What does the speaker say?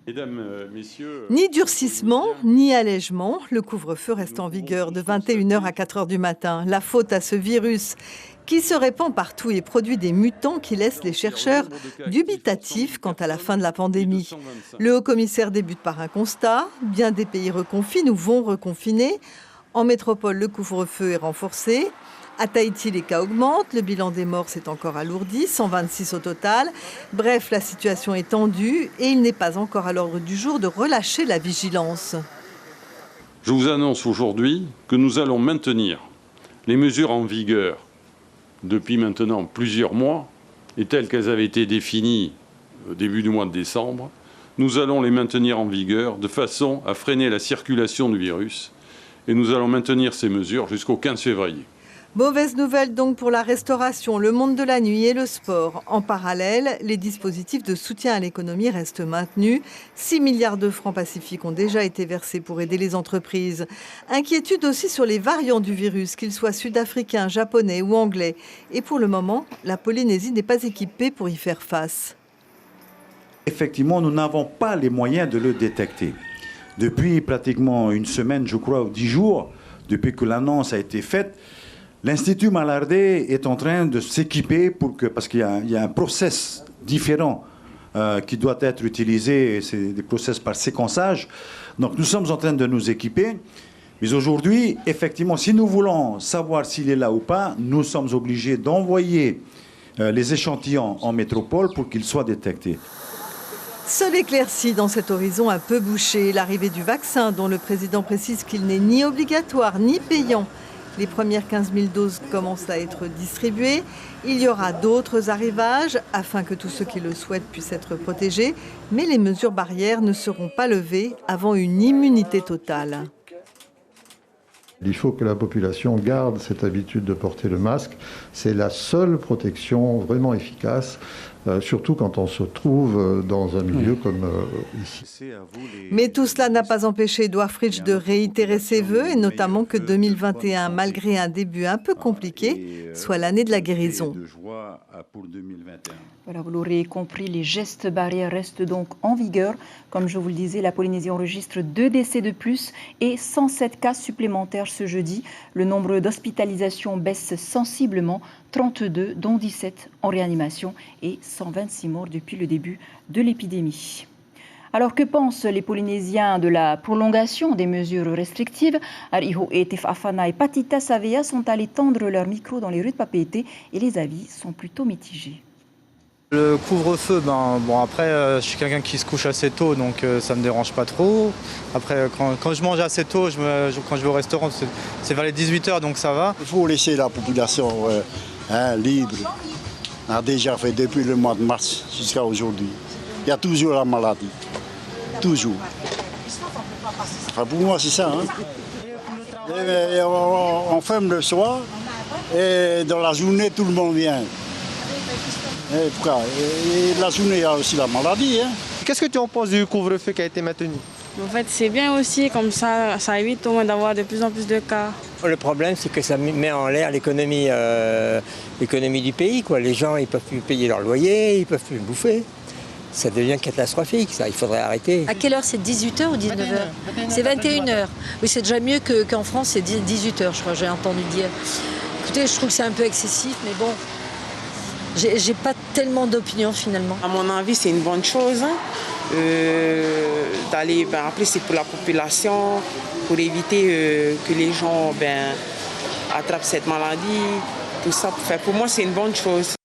Mesdames, Messieurs... Ni durcissement, ni allègement, le couvre-feu reste en vigueur de 21h à 4h du matin. La faute à ce virus qui se répand partout et produit des mutants qui laissent les chercheurs dubitatifs quant à la fin de la pandémie. Le haut-commissaire débute par un constat. Bien des pays reconfinent ou vont reconfiner. En métropole, le couvre-feu est renforcé. À Tahiti, les cas augmentent, le bilan des morts s'est encore alourdi, 126 au total. Bref, la situation est tendue et il n'est pas encore à l'ordre du jour de relâcher la vigilance. Je vous annonce aujourd'hui que nous allons maintenir les mesures en vigueur depuis maintenant plusieurs mois et telles qu'elles avaient été définies au début du mois de décembre. Nous allons les maintenir en vigueur de façon à freiner la circulation du virus et nous allons maintenir ces mesures jusqu'au 15 février. Mauvaise nouvelle donc pour la restauration, le monde de la nuit et le sport. En parallèle, les dispositifs de soutien à l'économie restent maintenus. 6 milliards de francs pacifiques ont déjà été versés pour aider les entreprises. Inquiétude aussi sur les variants du virus, qu'ils soient sud-africains, japonais ou anglais. Et pour le moment, la Polynésie n'est pas équipée pour y faire face. Effectivement, nous n'avons pas les moyens de le détecter. Depuis pratiquement une semaine, je crois, ou 10 jours, depuis que l'annonce a été faite, l'Institut Mallardé est en train de s'équiper parce qu'il y a un process différent qui doit être utilisé, c'est des process par séquençage. Donc nous sommes en train de nous équiper. Mais aujourd'hui, effectivement, si nous voulons savoir s'il est là ou pas, nous sommes obligés d'envoyer les échantillons en métropole pour qu'ils soient détectés. Seule éclaircie dans cet horizon un peu bouché, l'arrivée du vaccin dont le président précise qu'il n'est ni obligatoire ni payant. Les premières 15 000 doses commencent à être distribuées. Il y aura d'autres arrivages afin que tous ceux qui le souhaitent puissent être protégés. Mais les mesures barrières ne seront pas levées avant une immunité totale. Il faut que la population garde cette habitude de porter le masque. C'est la seule protection vraiment efficace, surtout quand on se trouve dans un milieu comme ici. Mais tout cela n'a pas empêché Édouard Fritch de réitérer ses vœux, et notamment que 2021, malgré un début un peu compliqué, soit l'année de la guérison. Voilà, vous l'aurez compris, les gestes barrières restent donc en vigueur. Comme je vous le disais, la Polynésie enregistre 2 décès de plus et 107 cas supplémentaires ce jeudi. Le nombre d'hospitalisations baisse sensiblement, 32 dont 17 en réanimation et 126 morts depuis le début de l'épidémie. Alors que pensent les Polynésiens de la prolongation des mesures restrictives? Ariho et Tefafana et Patita Savea sont allés tendre leur micro dans les rues de Papeete et les avis sont plutôt mitigés. Le couvre-feu, après, je suis quelqu'un qui se couche assez tôt, donc ça ne me dérange pas trop. Après, quand je mange assez tôt, quand je vais au restaurant, c'est vers les 18h, donc ça va. Il faut laisser la population libre. On a déjà fait depuis le mois de mars jusqu'à aujourd'hui. Il y a toujours la maladie. Toujours. Enfin, pour moi, c'est ça. On ferme le soir et dans la journée, tout le monde vient. Et la journée, il y a aussi la maladie. Qu'est-ce que tu en penses du couvre-feu qui a été maintenu? En fait, c'est bien aussi, comme ça évite au moins d'avoir de plus en plus de cas. Le problème, c'est que ça met en l'air l'économie du pays, quoi. Les gens, ils ne peuvent plus payer leur loyer, ils ne peuvent plus bouffer. Ça devient catastrophique, ça. Il faudrait arrêter. À quelle heure c'est 18h ou 19h? C'est 21h. Oui, c'est déjà mieux qu'en France, c'est 18h, je crois, j'ai entendu dire. Écoutez, je trouve que c'est un peu excessif, mais bon, j'ai pas tellement d'opinion finalement. À mon avis, c'est une bonne chose d'aller. Après, c'est pour la population, pour éviter que les gens attrapent cette maladie, tout ça. Pour moi, c'est une bonne chose.